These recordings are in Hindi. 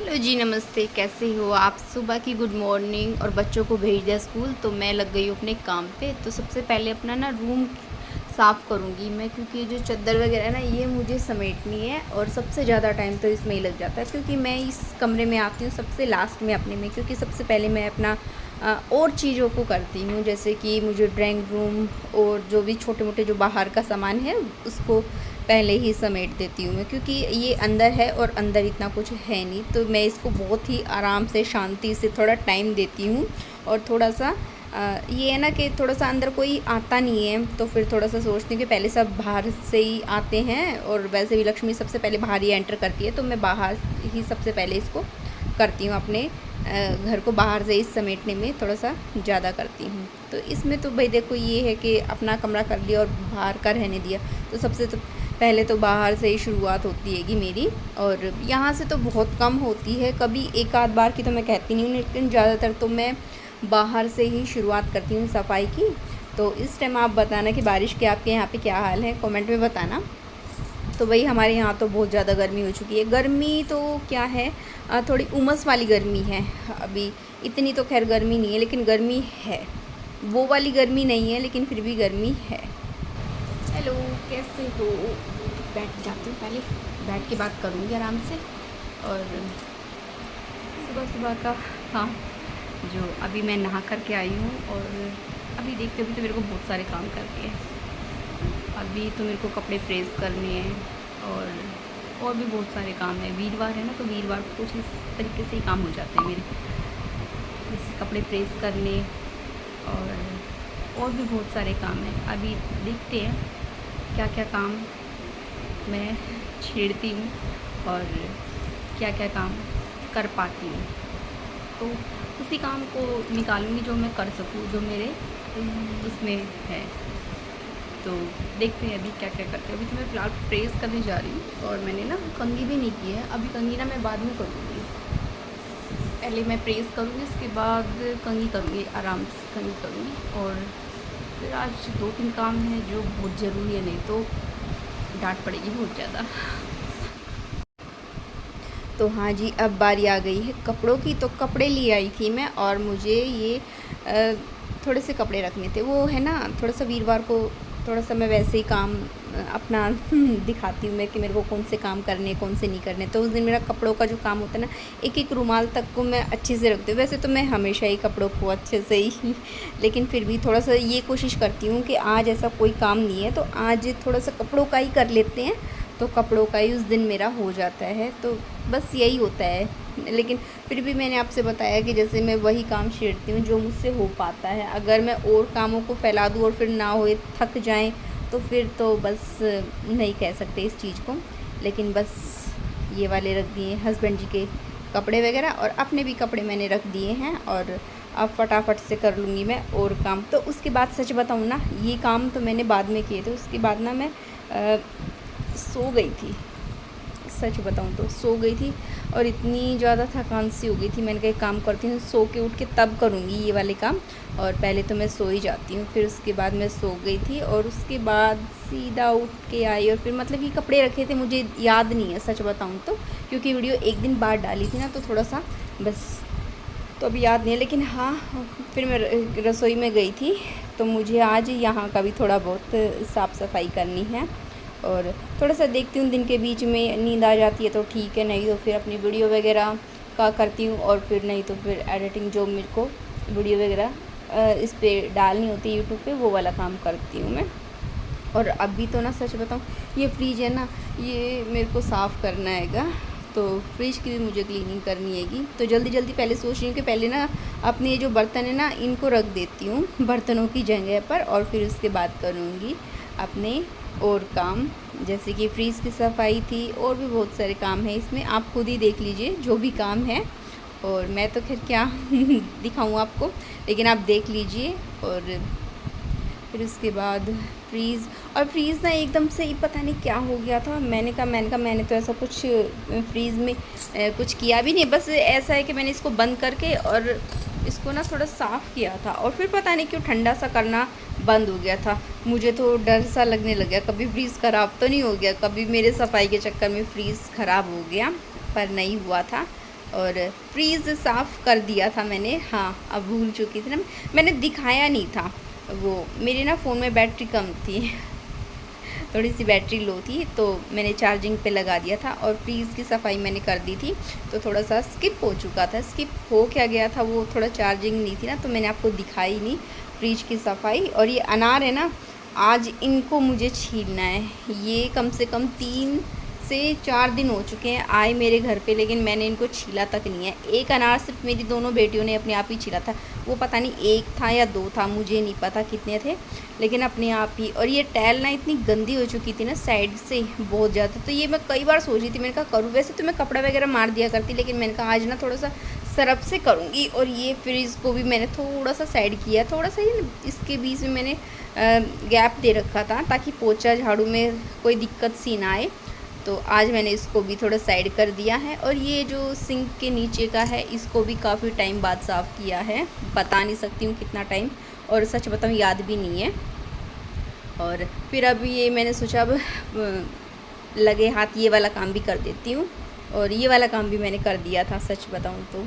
हेलो जी, नमस्ते। कैसे हो आप? सुबह की गुड मॉर्निंग। और बच्चों को भेज दिया स्कूल, तो मैं लग गई हूँ अपने काम पे। तो सबसे पहले अपना ना रूम साफ़ करूँगी मैं, क्योंकि जो चादर वगैरह है ना, ये मुझे समेटनी है और सबसे ज़्यादा टाइम तो इसमें ही लग जाता है, क्योंकि मैं इस कमरे में आती हूँ सबसे लास्ट में अपने में, क्योंकि सबसे पहले मैं अपना और चीज़ों को करती हूँ, जैसे कि मुझे ड्राइंग रूम और जो भी छोटे मोटे जो बाहर का सामान है उसको पहले ही समेट देती हूँ मैं, क्योंकि ये अंदर है और अंदर इतना कुछ है नहीं, तो मैं इसको बहुत ही आराम से शांति से थोड़ा टाइम देती हूँ। और थोड़ा सा ये है ना कि थोड़ा सा अंदर कोई आता नहीं है, तो फिर थोड़ा सा सोचती हूँ कि पहले सब बाहर से ही आते हैं, और वैसे भी लक्ष्मी सबसे पहले बाहर ही एंटर करती है, तो मैं बाहर ही सबसे पहले इसको करती हूँ। अपने घर को बाहर से इस समेटने में थोड़ा सा ज़्यादा करती हूँ। तो इसमें तो भाई देखो, ये है कि अपना कमरा कर लिया और बाहर का रहने दिया, तो सबसे तो पहले तो बाहर से ही शुरुआत होती हैगी मेरी। और यहाँ से तो बहुत कम होती है, कभी एक आध बार की तो मैं कहती नहीं हूँ, लेकिन ज़्यादातर तो मैं बाहर से ही शुरुआत करती हूँ सफाई की। तो इस टाइम आप बताना कि बारिश के आपके यहाँ पे क्या हाल है, कमेंट में बताना। तो भाई हमारे यहाँ तो बहुत ज़्यादा गर्मी हो चुकी है। गर्मी तो क्या है, थोड़ी उमस वाली गर्मी है अभी। इतनी तो खैर गर्मी नहीं है, लेकिन गर्मी है। वो वाली गर्मी नहीं है, लेकिन फिर भी गर्मी है। हेलो, कैसे हो? बैठ जाती हूँ, पहले बैठ के बात करूँगी आराम से। और सुबह सुबह का काम, जो अभी मैं नहा करके आई हूँ, और अभी देखते अभी तो मेरे को बहुत सारे काम करने हैं। अभी तो मेरे को कपड़े प्रेस करने हैं, और भी बहुत सारे काम हैं। वीरवार है ना, तो वीरवार को कुछ इस तरीके से ही काम हो जाते हैं मेरे, जैसे कपड़े प्रेस करने, और भी बहुत सारे काम हैं। अभी देखते हैं क्या क्या काम मैं छेड़ती हूँ और क्या क्या काम कर पाती हूँ। तो उसी काम को निकालूंगी जो मैं कर सकूँ, जो मेरे उसमें है। तो देखते हैं अभी क्या क्या करते हैं। अभी तो मैं फ़िलहाल प्रेस करने जा रही हूँ, और मैंने ना कंघी भी नहीं की है अभी। कंघी ना मैं बाद में करूँगी, पहले मैं प्रेस करूँगी, उसके बाद कंघी करूँगी, आराम से कंघी करूँगी। और फिर आज 2-3 काम हैं जो बहुत ज़रूरी है, नहीं तो डांट पड़ेगी बहुत ज़्यादा। तो हाँ जी, अब बारी आ गई है कपड़ों की। तो कपड़े ले आई थी मैं, और मुझे ये थोड़े से कपड़े रखने थे। वो है ना, थोड़ा सा वीरवार को थोड़ा सा मैं वैसे ही काम अपना दिखाती हूँ मैं कि मेरे को कौन से काम करने, कौन से नहीं करने। तो उस दिन मेरा कपड़ों का जो काम होता है ना, एक एक रुमाल तक को मैं अच्छे से रखती हूँ। वैसे तो मैं हमेशा ही कपड़ों को अच्छे से ही लेकिन फिर भी थोड़ा सा ये कोशिश करती हूँ कि आज ऐसा कोई काम नहीं है, तो आज थोड़ा सा कपड़ों का ही कर लेते हैं। तो कपड़ों का ही उस दिन मेरा हो जाता है, तो बस यही होता है। लेकिन फिर भी मैंने आपसे बताया कि जैसे मैं वही काम छेड़ती हूँ जो मुझसे हो पाता है। अगर मैं और कामों को फैला दूँ और फिर ना होए, थक जाएं, तो फिर तो बस नहीं कह सकते इस चीज़ को। लेकिन बस ये वाले रख दिए हस्बैंड जी के कपड़े वगैरह, और अपने भी कपड़े मैंने रख दिए हैं। और अब फटाफट से कर लूँगी मैं और काम। तो उसके बाद सच बताऊँ ना, ये काम तो मैंने बाद में किए थे। उसके बाद ना मैं सो गई थी, सच बताऊँ तो सो गई थी, और इतनी ज़्यादा थकान सी हो गई थी। मैंने कहा एक काम करती हूँ, सो के उठ के तब करूँगी ये वाले काम। और पहले तो मैं सो ही जाती हूँ, फिर उसके बाद मैं सो गई थी, और उसके बाद सीधा उठ के आई। और फिर मतलब कि कपड़े रखे थे, मुझे याद नहीं है सच बताऊँ तो, क्योंकि वीडियो एक दिन बाद डाली थी ना, तो थोड़ा सा बस तो अभी याद नहीं है। लेकिन हाँ, फिर मैं रसोई में गई थी, तो मुझे आज यहाँ का भी थोड़ा बहुत साफ़ सफाई करनी है। और थोड़ा सा देखती हूँ, दिन के बीच में नींद आ जाती है तो ठीक है, नहीं तो फिर अपनी वीडियो वगैरह का करती हूँ। और फिर नहीं तो फिर एडिटिंग, जो मेरे को वीडियो वगैरह इस पर डालनी होती है यूट्यूब पे, वो वाला काम करती हूँ मैं। और अभी तो ना सच बताऊँ, ये फ्रिज है ना, ये मेरे को साफ़ करना हैगा, तो फ्रिज की भी मुझे क्लीनिंग करनी हैगी। तो जल्दी जल्दी पहले सोच रही हूँ कि पहले ना अपने ये जो बर्तन है ना, इनको रख देती हूँ बर्तनों की जगह पर, और फिर उसके बाद करूँगी अपने और काम, जैसे कि फ्रिज की सफाई थी। और भी बहुत सारे काम हैं इसमें, आप खुद ही देख लीजिए जो भी काम है। और मैं तो खैर क्या दिखाऊँ आपको, लेकिन आप देख लीजिए। और फिर उसके बाद फ्रीज़ ना एकदम से ही पता नहीं क्या हो गया था। मैंने तो ऐसा कुछ फ्रीज़ में कुछ किया भी नहीं। बस ऐसा है कि मैंने इसको बंद करके और इसको ना थोड़ा साफ़ किया था, और फिर पता नहीं क्यों ठंडा सा करना बंद हो गया था। मुझे तो डर सा लगने लग गया, कभी फ्रीज़ ख़राब तो नहीं हो गया, कभी मेरे सफाई के चक्कर में फ्रीज़ ख़राब हो गया, पर नहीं हुआ था। और फ्रीज़ साफ़ कर दिया था मैंने। हाँ, अब भूल चुकी थी ना, मैंने दिखाया नहीं था। वो मेरे ना फ़ोन में बैटरी कम थी थोड़ी सी बैटरी लो थी, तो मैंने चार्जिंग पे लगा दिया था और फ्रीज़ की सफाई मैंने कर दी थी। तो थोड़ा सा स्किप हो चुका था। स्किप हो क्या गया था, वो थोड़ा चार्जिंग नहीं थी ना, तो मैंने आपको दिखाई नहीं फ्रिज की सफाई। और ये अनार है ना, आज इनको मुझे छीलना है। ये कम से कम 3 से 4 दिन हो चुके हैं आए मेरे घर पे, लेकिन मैंने इनको छीला तक नहीं है। एक अनार सिर्फ मेरी दोनों बेटियों ने अपने आप ही छीला था। वो पता नहीं 1 था या 2 था, मुझे नहीं पता कितने थे, लेकिन अपने आप ही। और ये टैल ना इतनी गंदी हो चुकी थी ना साइड से बहुत ज़्यादा, तो ये मैं कई बार सोच रही थी, मैंने कहा करूँ। वैसे तो मैं कपड़ा वगैरह मार दिया करती, लेकिन मैंने कहा आज ना थोड़ा सा सरफ से करूँगी। और ये फ्रिज को भी मैंने थोड़ा सा साइड किया, थोड़ा सा ही इसके बीच में मैंने गैप दे रखा था ताकि पोछा झाड़ू में कोई दिक्कत सी ना आए। तो आज मैंने इसको भी थोड़ा साइड कर दिया है। और ये जो सिंक के नीचे का है, इसको भी काफ़ी टाइम बाद साफ़ किया है, बता नहीं सकती हूँ कितना टाइम, और सच बताऊँ याद भी नहीं है। और फिर अभी ये मैंने सोचा अब लगे हाथ ये वाला काम भी कर देती हूँ, और ये वाला काम भी मैंने कर दिया था सच बताऊँ तो।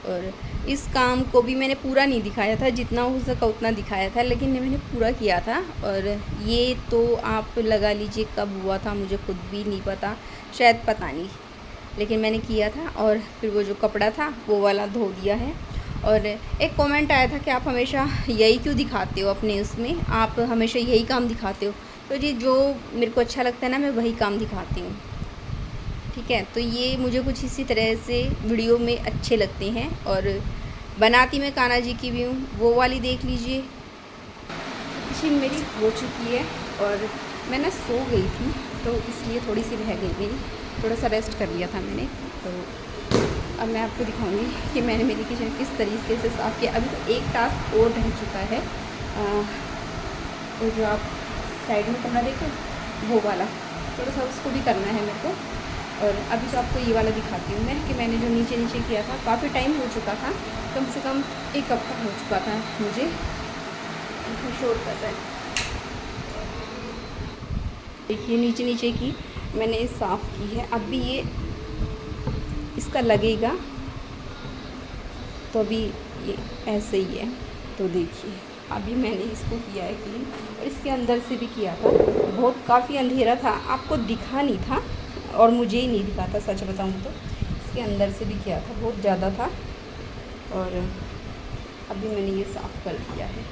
और इस काम को भी मैंने पूरा नहीं दिखाया था, जितना हो सका उतना दिखाया था, लेकिन मैंने पूरा किया था। और ये तो आप लगा लीजिए कब हुआ था, मुझे खुद भी नहीं पता, शायद पता नहीं, लेकिन मैंने किया था। और फिर वो जो कपड़ा था वो वाला धो दिया है। और एक कमेंट आया था कि आप हमेशा यही क्यों दिखाते हो अपने उसमें, आप हमेशा यही काम दिखाते हो। तो जी जो मेरे को अच्छा लगता है ना, मैं वही काम दिखाती हूँ, ठीक है। तो ये मुझे कुछ इसी तरह से वीडियो में अच्छे लगते हैं। और बनाती मैं कान्हा जी की भी हूँ, वो वाली देख लीजिए। किचन मेरी हो चुकी है और मैं ना सो गई थी, तो इसलिए थोड़ी सी रह गई मेरी, थोड़ा सा रेस्ट कर लिया था मैंने। तो अब मैं आपको दिखाऊंगी कि मैंने मेरी किचन किस तरीके से साफ़ किया। अभी तो एक टास्क और रह चुका है, वो जो आप साइड में कमरा देखें वो वाला, थोड़ा सा उसको भी करना है मेरे को। और अभी तो आपको ये वाला दिखाती हूँ मैं कि मैंने जो नीचे नीचे किया था, काफ़ी टाइम हो चुका था, कम से कम 1 हफ्ता हो चुका था मुझे। शोर कर रहा है, देखिए नीचे नीचे की मैंने साफ़ की है। अब भी ये इसका लगेगा, तो अभी ये ऐसे ही है। तो देखिए अभी मैंने इसको किया है क्लीन, और इसके अंदर से भी किया था। बहुत काफ़ी अंधेरा था, आपको दिखा नहीं था और मुझे ही नहीं दिखा था सच बताऊँ तो। इसके अंदर से भी किया था, बहुत ज़्यादा था। और अभी मैंने ये साफ़ कर दिया है।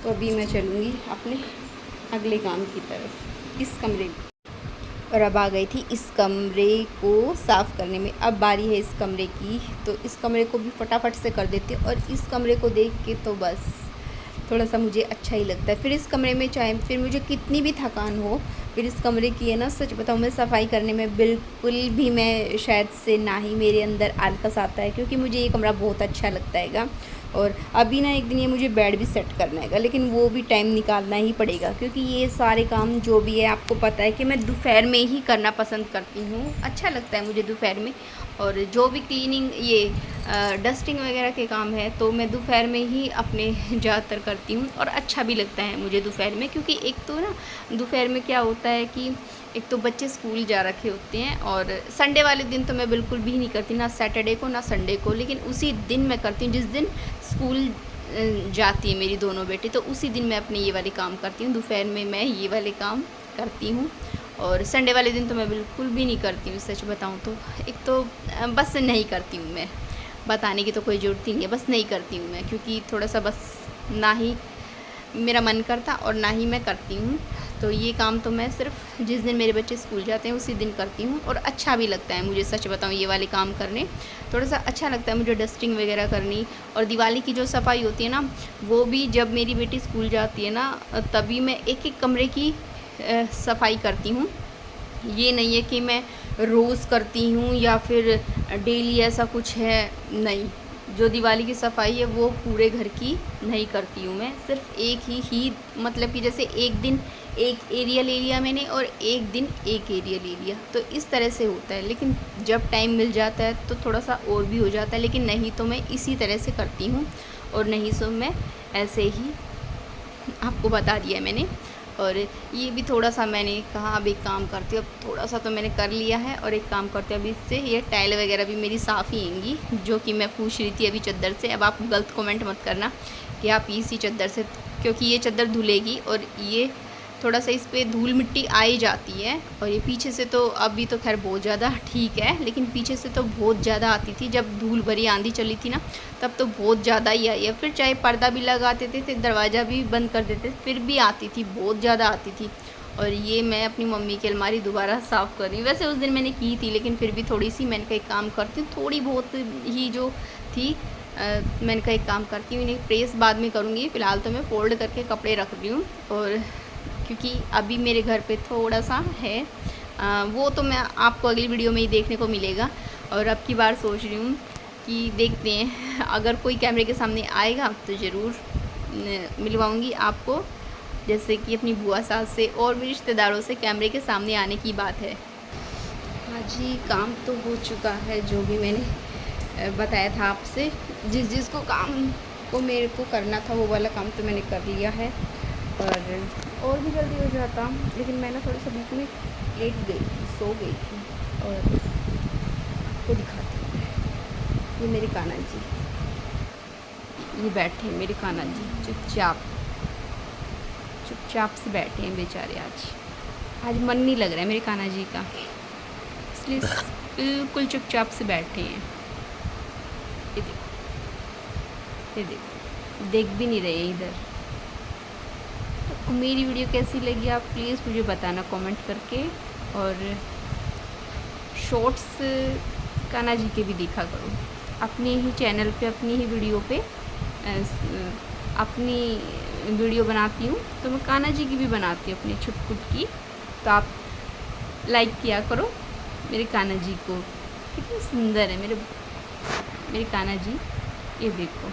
तो अभी मैं चलूँगी अपने अगले काम की तरफ, इस कमरे में। और अब आ गई थी इस कमरे को साफ़ करने में। अब बारी है इस कमरे की, तो इस कमरे को भी फटाफट से कर देती हूँ। और इस कमरे को देख के तो बस थोड़ा सा मुझे अच्छा ही लगता है। फिर इस कमरे में चाहे फिर मुझे कितनी भी थकान हो, फिर इस कमरे की है ना, सच बताऊँ मैं सफाई करने में बिल्कुल भी मैं शायद से ना ही मेरे अंदर आलस आता है, क्योंकि मुझे ये कमरा बहुत अच्छा लगता हैगा। और अभी ना एक दिन ये मुझे बेड भी सेट करना हैगा, लेकिन वो भी टाइम निकालना ही पड़ेगा, क्योंकि ये सारे काम जो भी है आपको पता है कि मैं दोपहर में ही करना पसंद करती हूँ, अच्छा लगता है मुझे दोपहर में। और जो भी क्लीनिंग ये डस्टिंग वगैरह के काम है तो मैं दोपहर में ही अपने ज़्यादातर करती हूँ, और अच्छा भी लगता है मुझे दोपहर में। क्योंकि एक तो ना दोपहर में क्या होता है कि एक तो बच्चे स्कूल जा रखे होते हैं, और संडे वाले दिन तो मैं बिल्कुल भी नहीं करती, ना सैटरडे को ना संडे को, लेकिन उसी दिन मैं करती हूँ जिस दिन स्कूल जाती है मेरी दोनों बेटी, तो उसी दिन मैं अपने ये वाले काम करती हूँ। दोपहर में मैं ये वाले काम करती हूँ, और संडे वाले दिन तो मैं बिल्कुल भी नहीं करती हूँ सच बताऊँ तो। एक तो बस नहीं करती हूँ मैं, बताने की तो कोई ज़रूरत ही नहीं है, बस नहीं करती हूँ मैं, क्योंकि थोड़ा सा बस ना ही मेरा मन करता और ना ही मैं करती हूँ। तो ये काम तो मैं सिर्फ जिस दिन मेरे बच्चे स्कूल जाते हैं उसी दिन करती हूँ, और अच्छा भी लगता है मुझे सच बताऊँ ये वाले काम करने, थोड़ा सा अच्छा लगता है मुझे डस्टिंग वगैरह करनी। और दिवाली की जो सफाई होती है ना, वो भी जब मेरी बेटी स्कूल जाती है ना, तभी मैं एक एक कमरे की सफाई करती हूँ। ये नहीं है कि मैं रोज़ करती हूँ या फिर डेली ऐसा कुछ है, नहीं। जो दिवाली की सफाई है वो पूरे घर की नहीं करती हूँ मैं, सिर्फ एक ही मतलब कि जैसे एक दिन एक एरिया ले लिया मैंने और एक दिन एक एरिया ले लिया, तो इस तरह से होता है। लेकिन जब टाइम मिल जाता है तो थोड़ा सा और भी हो जाता है, लेकिन नहीं तो मैं इसी तरह से करती हूँ, और नहीं सो मैं ऐसे ही आपको बता दिया मैंने। और ये भी थोड़ा सा मैंने कहा अब एक काम करती हूँ, अब थोड़ा सा तो मैंने कर लिया है और एक काम करती हूँ अभी इससे ये टाइल वगैरह भी मेरी साफ़ ही आएंगी, जो कि मैं पूछ रही थी अभी चद्दर से। अब आप गलत कमेंट मत करना कि आप इसी चद्दर से, क्योंकि ये चद्दर धुलेगी और ये थोड़ा सा इस पर धूल मिट्टी आ ही जाती है। और ये पीछे से तो अभी तो खैर बहुत ज़्यादा ठीक है, लेकिन पीछे से तो बहुत ज़्यादा आती थी। जब धूल भरी आंधी चली थी ना, तब तो बहुत ज़्यादा ही आई है। फिर चाहे पर्दा भी लगाते थे तो दरवाज़ा भी बंद कर देते फिर भी आती थी, बहुत ज़्यादा आती थी। और ये मैं अपनी मम्मी की अलमारी दोबारा साफ़ कर रही हूँ। वैसे उस दिन मैंने की थी, लेकिन फिर भी थोड़ी सी मैंने कहा एक काम करती हूँ, थोड़ी बहुत ही जो थी मैंने कहा एक काम करती हूँ, इन्हें प्रेस बाद में करूँगी। फ़िलहाल तो मैं फ़ोल्ड करके कपड़े रख रही हूँ। और क्योंकि अभी मेरे घर पे थोड़ा सा है, वो तो मैं आपको अगली वीडियो में ही देखने को मिलेगा। और अब की बार सोच रही हूँ कि देखते हैं, अगर कोई कैमरे के सामने आएगा तो ज़रूर मिलवाऊँगी आपको, जैसे कि अपनी बुआ सास से और भी रिश्तेदारों से कैमरे के सामने आने की बात है। हाँ जी, काम तो हो चुका है, जो भी मैंने बताया था आपसे, जिस को काम को मेरे को करना था वो वाला काम तो मैंने कर लिया है। और भी जल्दी हो जाता, लेकिन मैं ना थोड़ा सा बीच में लेट गई थी, सो गई थी। और आपको दिखाती हूँ, ये मेरे कान्हा जी, ये बैठे हैं मेरे कान्हा जी, चुपचाप से बैठे हैं बेचारे। आज मन नहीं लग रहा है मेरे कान्हा जी का, इसलिए बिल्कुल चुपचाप से बैठे हैं। ये देखो, देख भी नहीं रहे इधर। तो मेरी वीडियो कैसी लगी आप प्लीज़ मुझे बताना कमेंट करके। और शॉर्ट्स कान्हा जी के भी देखा करो, अपने ही चैनल पे, अपनी ही वीडियो पे अपनी वीडियो बनाती हूँ, तो मैं कान्हा जी की भी बनाती हूँ अपनी छुटपुट की। तो आप लाइक किया करो मेरे कान्हा जी को, कितने सुंदर है मेरे कान्हा जी। ये देखो,